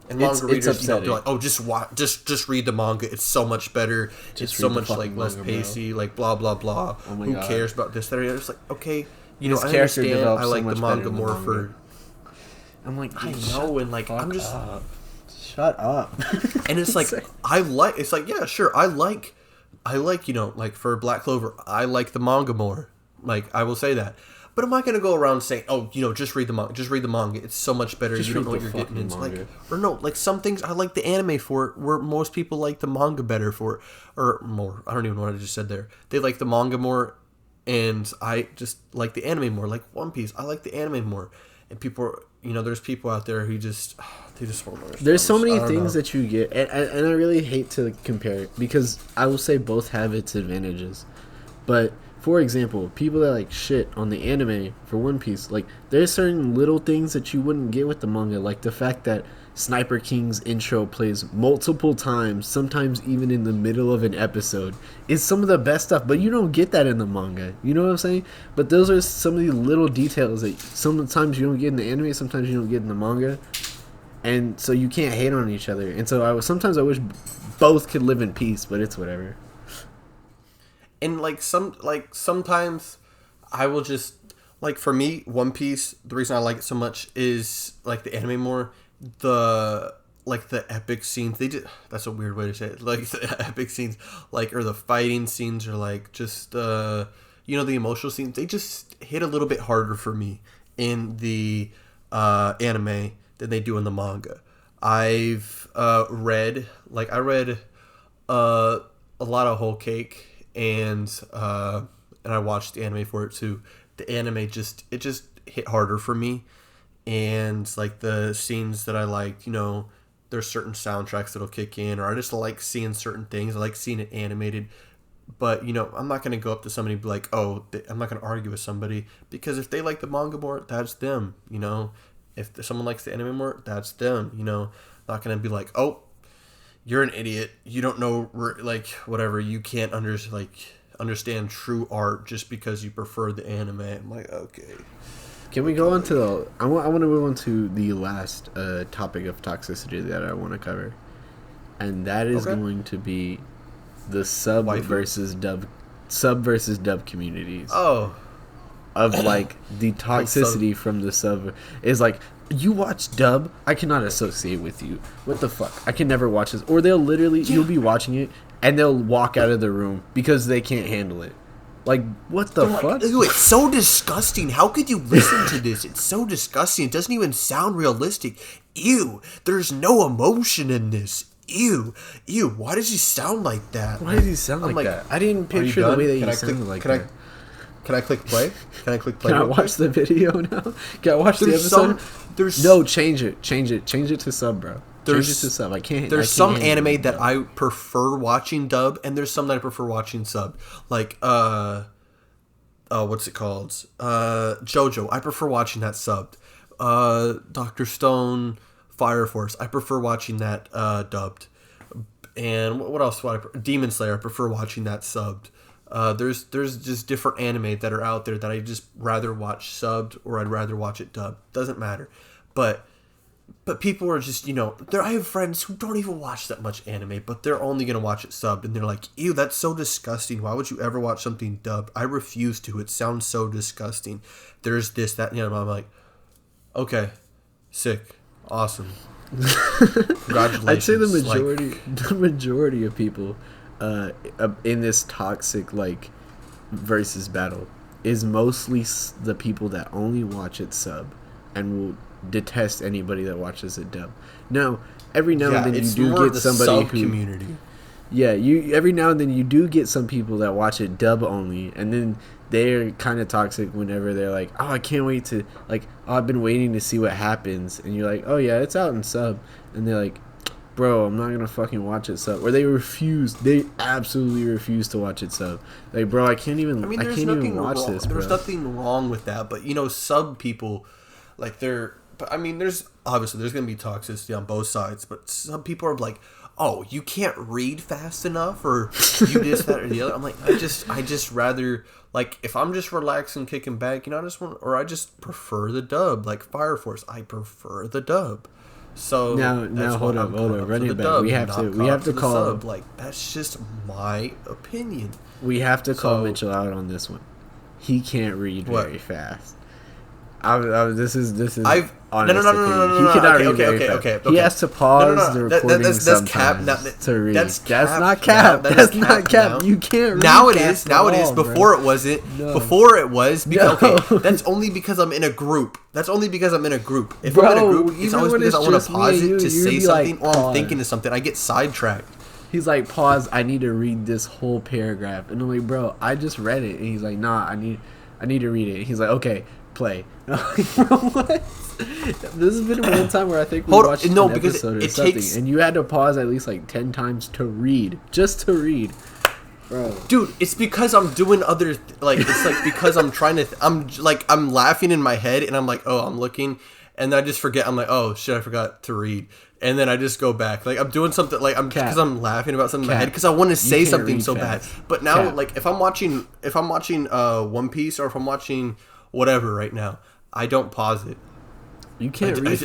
And manga readers, they're like, oh, just read the manga. It's so much better. It's so much like less pacey, like blah blah blah. Oh Who cares about this? That it's like, okay, I understand. I like the manga more for. I'm like, I know, and like I'm just shut up. And it's like it's like, yeah, sure, I like like for Black Clover, I like the manga more. Like I will say that. But I'm not gonna go around saying, "Oh, just read the manga. Just read the manga. It's so much better. You don't know what you're getting into." Like, or no, like some things I like the anime for, where most people like the manga better for, or more. I don't even know what I just said there. They like the manga more, and I just like the anime more. Like One Piece, I like the anime more. And people, there's people out there who just they just won't understand. There's so many things that you get, and I really hate to compare it because I will say both have its advantages, but. For example, people that like shit on the anime for One Piece, like there's certain little things that you wouldn't get with the manga, like the fact that Sniper King's intro plays multiple times, sometimes even in the middle of an episode, is some of the best stuff, but you don't get that in the manga. You know what I'm saying? But those are some of the little details that sometimes you don't get in the anime, sometimes you don't get in the manga, and so you can't hate on each other. And so sometimes I wish both could live in peace, but it's whatever. And sometimes I will just like, for me, One Piece, the reason I like it so much is like the anime more, the epic scenes. That's a weird way to say it. Like the epic scenes, like, or the fighting scenes, or like just the emotional scenes. They just hit a little bit harder for me in the anime than they do in the manga. I've read a lot of Whole Cake. And I watched the anime for it too. The anime just hit harder for me, and like the scenes that I liked, there's certain soundtracks that'll kick in, or I just like seeing certain things. I like seeing it animated, but I'm not gonna go up to somebody and be like, oh, I'm not gonna argue with somebody, because if they like the manga more, that's them. If someone likes the anime more, that's them. Not gonna be like, oh, you're an idiot. You don't know, like, whatever. You can't understand true art just because you prefer the anime. I'm like, okay. Can we go on to I want to move on to the last topic of toxicity that I want to cover, and that is going to be the sub versus dub communities. Oh, of like the toxicity from the sub is like, you watch dub, I cannot associate with you. What the fuck? I can never watch this. Or they'll literally, you'll be watching it, and they'll walk out of the room because they can't handle it. Like, what the fuck? Like, ew, it's so disgusting. How could you listen to this? It's so disgusting. It doesn't even sound realistic. Ew, there's no emotion in this. Ew, why does he sound like that? Why does he sound like that? I didn't picture the way that he sounded like that. Can I click play? Can I watch the video now? Can I watch the episode? No, change it to sub, bro. Change it to sub. I can't. There's some anime that I prefer watching dub, and there's some that I prefer watching sub. Like what's it called? JoJo. I prefer watching that subbed. Dr. Stone, Fire Force. I prefer watching that dubbed. And what else? Demon Slayer. I prefer watching that subbed. There's just different anime that are out there that I just rather watch subbed, or I'd rather watch it dubbed. Doesn't matter. But people are just, I have friends who don't even watch that much anime, but they're only going to watch it subbed, and they're like, ew, that's so disgusting. Why would you ever watch something dubbed? I refuse to. It sounds so disgusting. There's this, that, and I'm like, okay, sick, awesome. Congratulations. I'd say the majority of people in this toxic versus battle is mostly the people that only watch it sub and will detest anybody that watches it dub. Now, every now and then you do get somebody who community. Yeah, every now and then you do get some people that watch it dub only, and then they're kind of toxic whenever they're like, oh, I can't wait to, like, oh, I've been waiting to see what happens, and you're like, oh yeah, it's out in sub, and they're like, bro, I'm not gonna fucking watch it sub. Or they absolutely refuse to watch it sub. Like, bro, I can't even watch this, bro. There's nothing wrong with that, but sub people, like, they're but I mean, there's obviously gonna be toxicity on both sides, but some people are like, oh, you can't read fast enough, or you this, that, or the other. I'm like, I just rather, like, if I'm just relaxing, kicking back, you know, I just prefer the dub, like Fire Force. I prefer the dub. So now hold up, run it back. We have to call sub. Like, that's just my opinion. We have to call Mitchell out on this one. He can't read very fast. This is honest opinion. He cannot read very fast. Okay. He has to pause the recording sometimes to read. That's not cap. That's not cap. You can't read. Now it is. Before it wasn't. Before it was. Because, okay, that's only because I'm in a group. If I'm in a group, it's always because I want to pause it to say something, or I'm thinking of something. I get sidetracked. He's like, pause. I need to read this whole paragraph, and I'm like, bro, I just read it. And he's like, nah, I need to read it. And he's like, okay, play. Bro, what? This has been one time where I think we watched an episode or something, and you had to pause at least like 10 times to read, just to read. Bro. Dude, it's because I'm doing other it's like because I'm trying to I'm laughing in my head, and I'm like, oh, I'm looking, and then I just forget. I'm like, oh shit, I forgot to read. And then I just go back. Like, I'm doing something, like, because I'm laughing about something in my head, because I want to say something so bad. But now, like, if I'm watching One Piece, or if I'm watching whatever right now, I don't pause it. You can't read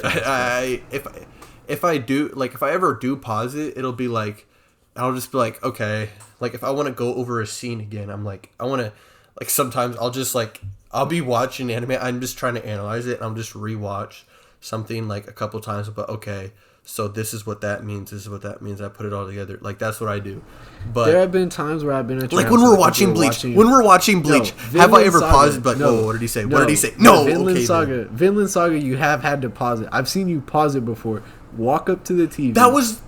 if I do, like, if I ever do pause it, it'll be like, I'll just be like, okay. Like, if I want to go over a scene again, I'm like, I want to, like, sometimes I'll just, like, I'll be watching anime, I'm just trying to analyze it, and I'll just rewatch something, like, a couple times, but okay. So this is what that means. This is what that means. I put it all together. Like, that's what I do. But there have been times where I've been like when we're watching Bleach. Have I ever paused? But what did he say? What did he say? No. Vinland Saga. You have had to pause it. I've seen you pause it before. Walk up to the TV. That was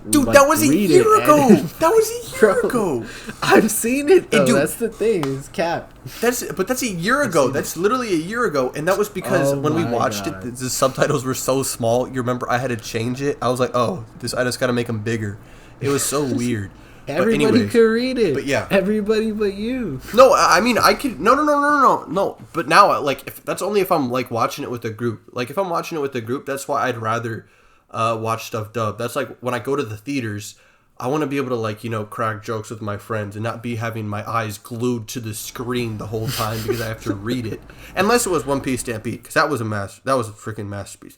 a year ago. That was a year ago. I've seen it though. That's the thing. It's cap. That's a year ago. That's literally a year ago, and that was because when we watched it, the subtitles were so small. You remember, I had to change it. I was like, oh, I just got to make them bigger. It was so weird. Everybody could read it. But yeah, everybody but you. No, I mean, I could. No. But now, like, that's only if I'm like watching it with a group. Like, if I'm watching it with a group, that's why I'd rather watch stuff dubbed. That's like when I go to the theaters, I want to be able to, like, you know, crack jokes with my friends and not be having my eyes glued to the screen the whole time because I have to read it. Unless it was One Piece Stampede, because that was a freaking masterpiece.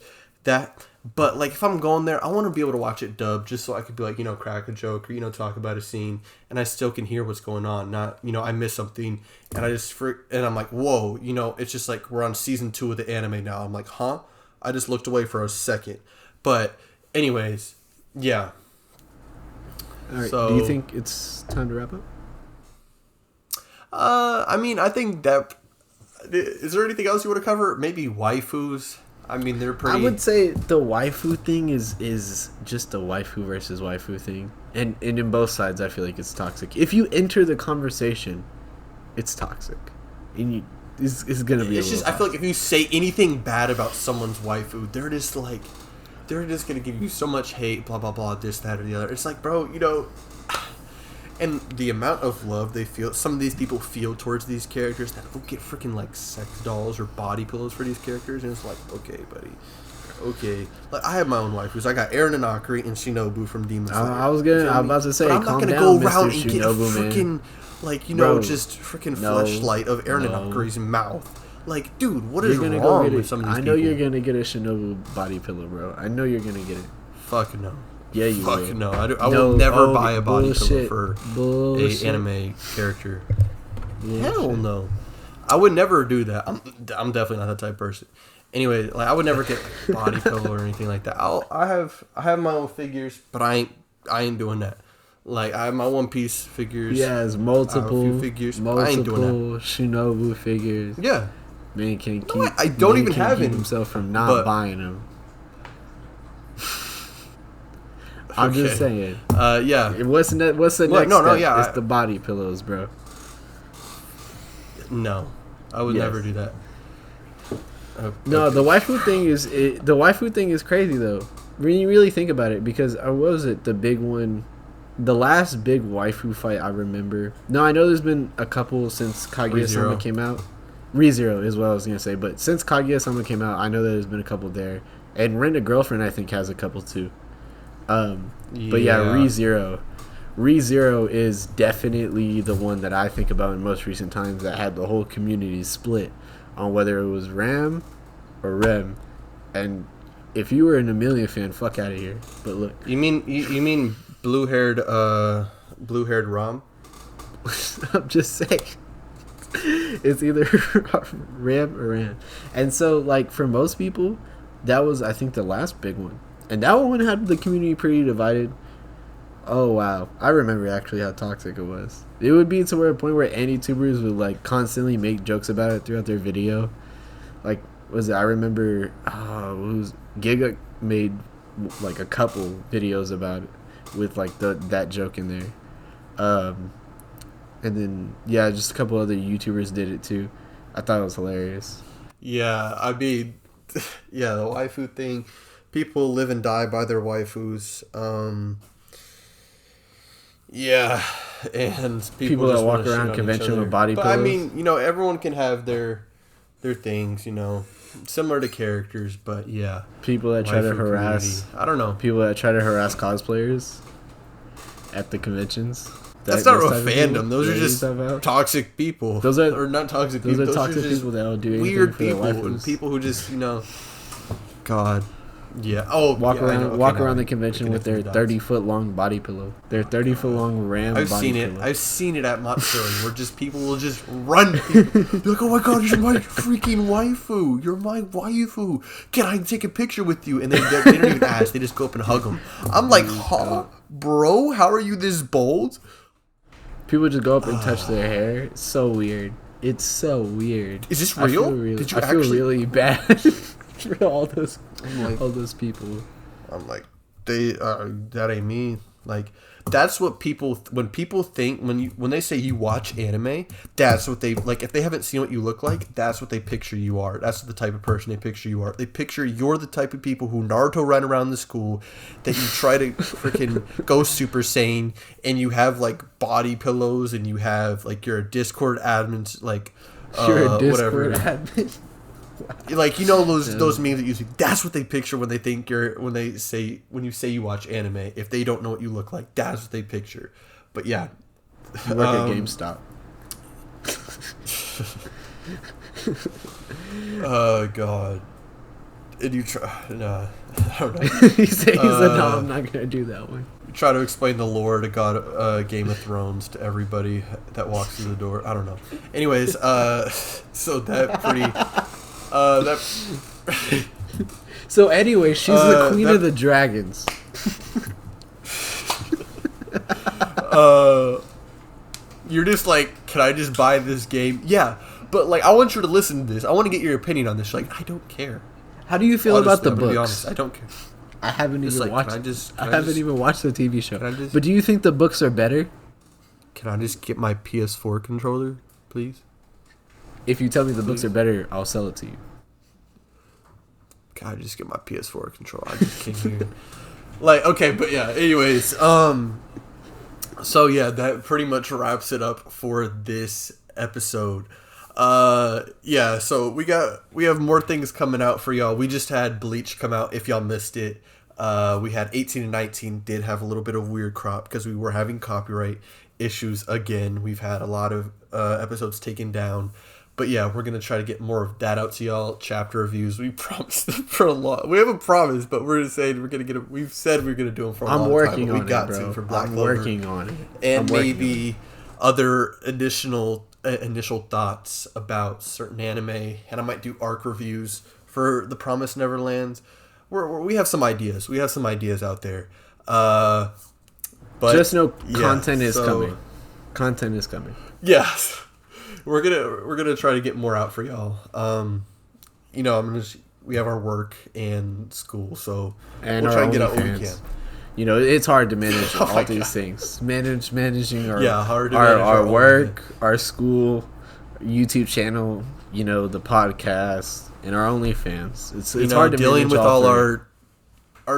But like, if I'm going there, I want to be able to watch it dubbed just so I could be like, you know, crack a joke or, you know, talk about a scene, and I still can hear what's going on. Not, you know, I miss something and and I'm like, whoa, you know, it's just like we're on season 2 of the anime now. I'm like, huh? I just looked away for a second. But anyways, yeah. All right. So, do you think it's time to wrap up? I mean, I think that. Is there anything else you want to cover? Maybe waifus. I mean, they're pretty. I would say the waifu thing is just a waifu versus waifu thing, and in both sides, I feel like it's toxic. If you enter the conversation, it's toxic, and it's gonna be. It's just toxic. I feel like if you say anything bad about someone's waifu, they're just gonna give you so much hate, blah blah blah, this, that, or the other. It's like, bro, you know. And the amount of love some of these people feel towards these characters, that they'll get freaking like sex dolls or body pillows for these characters, and it's like, okay, buddy, okay. Like, I have my own waifus. I got Eren and Akari and Shinobu from Demon Slayer. I'm about to say, but I'm not gonna go around and get a freaking, like, you know, just freaking fleshlight of Eren and Akari's mouth. Like, dude, what is wrong with some of these people? I know you're gonna get a Shinobu body pillow, bro. I know you're gonna get it. Fuck no. Yeah, you Fuck will. no. I will never buy a body pillow for a anime character. Hell no. I would never do that. I'm definitely not that type of person. Anyway, like, I would never get a body pillow or anything like that. I have my own figures, but I ain't doing that. Like, I have my One Piece figures. Yes, multiple figures. I ain't doing that. Shinobu figures. Yeah. Man can't keep. No, I don't even have it himself from not buying them. I'm just saying. Yeah. What's the next step? Yeah. It's the body pillows, bro. No, I would never do that. No, the waifu thing is crazy though. When you really think about it, because what was it? The big one, the last big waifu fight I remember. No, I know there's been a couple since Kaguya-sama came out. ReZero is what I was gonna say, but since Kaguya-sama came out, I know that there's been a couple there. And Rent a Girlfriend, I think, has a couple too. But yeah, ReZero. ReZero is definitely the one that I think about in most recent times that had the whole community split on whether it was Ram or Rem. And if you were an Amelia fan, fuck out of here. But look, you mean blue-haired Ram? I'm just saying, it's either Ram or Ram. And so, like, for most people, that was, I think, the last big one. And that one had the community pretty divided. Oh, wow. I remember actually how toxic it was. It would be to a point where any tubers would, like, constantly make jokes about it throughout their video. Like, I remember, Giga made, like, a couple videos about it with, like, that joke in there. And then, yeah, just a couple other YouTubers did it, too. I thought it was hilarious. Yeah, I mean, yeah, the waifu thing. People live and die by their waifus. Yeah, and people that walk around convention with body pillows. But I mean, you know, everyone can have their things, you know, similar to characters. But yeah, people that try to harass. I don't know. People that try to harass cosplayers at the conventions. That's not a fandom. Those are just toxic people. Those are not toxic people. Those are toxic people that don't do anything weird for their people and people who just, you know, God. Yeah. Oh, walk around the convention with their 30-foot long body pillow. Their 30-foot long Ram. I've seen it. I've seen it at Matsuri where just people will just run. They're like, oh my God, you're my freaking waifu. You're my waifu. Can I take a picture with you? And they don't even ask. They just go up and hug them. I'm like, huh, bro? How are you this bold? People just go up and touch their hair. It's so weird. It's so weird. Is this real? I feel really bad for all those people. I'm like, that ain't me. Like, that's what people when they say you watch anime, that's what they like. If they haven't seen what you look like, that's what they picture you are. That's the type of person they picture you are. They picture you're the type of people who Naruto ran around the school, that you try to freaking go Super Saiyan, and you have like body pillows, and you have like you're a Discord admin, like you're a Discord admin. Like, you know, those memes that you see, that's what they picture when they think when you say you watch anime. If they don't know what you look like, that's what they picture. But yeah, you work at GameStop. Oh God, and you try? No, I don't know. he said, "No, I'm not gonna do that one." You try to explain the lore to Game of Thrones to everybody that walks through the door. I don't know. Anyways, so that pretty. So anyway, she's the queen of the dragons. You're just like, can I just buy this game? Yeah, but like, I want you to listen to this. I want to get your opinion on this. Like, I don't care. How do you feel about the books? Be honest, I don't care. I haven't even watched. I haven't even watched the TV show. But do you think the books are better? Can I just get my PS4 controller, please? If you tell me the books are better, I'll sell it to you. God, just get my PS4 controller. I just can't hear. Like, okay, but yeah. Anyways, so yeah, that pretty much wraps it up for this episode. Yeah, so we have more things coming out for y'all. We just had Bleach come out. If y'all missed it, we had 18 and 19 did have a little bit of weird crop because we were having copyright issues again. We've had a lot of episodes taken down. But yeah, we're gonna try to get more of that out to y'all. Chapter reviews. We promised them for a lot. We haven't promised, but we're saying we're gonna get it. We've said we're gonna do them for a long time. I'm working on it, bro. For Black Clover. I'm working on it. And maybe other additional initial thoughts about certain anime. And I might do arc reviews for The Promised Neverlands. We have some ideas. We have some ideas out there. But just know content is coming. Content is coming. Yes. We're gonna try to get more out for y'all. You know, we have our work and school, so we'll try and get out what we can. You know, it's hard to manage all these things. Managing our our work, our school, YouTube channel. You know, the podcast and our OnlyFans. It's hard to dealing manage with all our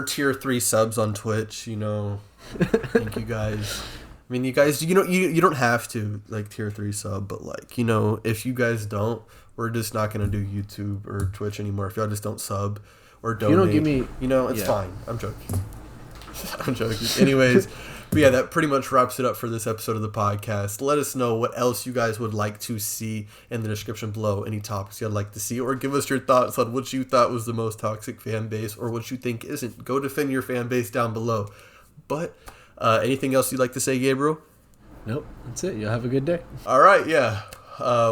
tier 3 subs on Twitch. You know, thank you guys. I mean, you guys, you know, you don't have to, like, tier 3 sub, but, like, you know, if you guys don't, we're just not going to do YouTube or Twitch anymore. If y'all just don't sub, or donate. You don't give me... It's fine. I'm joking. I'm joking. Anyways, but yeah, that pretty much wraps it up for this episode of the podcast. Let us know what else you guys would like to see in the description below. Any topics you'd like to see, or give us your thoughts on what you thought was the most toxic fan base or what you think isn't. Go defend your fan base down below. But anything else you'd like to say, Gabriel? Nope, that's it. You'll have a good day. All right, yeah.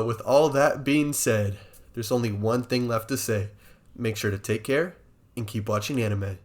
With all that being said, there's only one thing left to say. Make sure to take care and keep watching anime.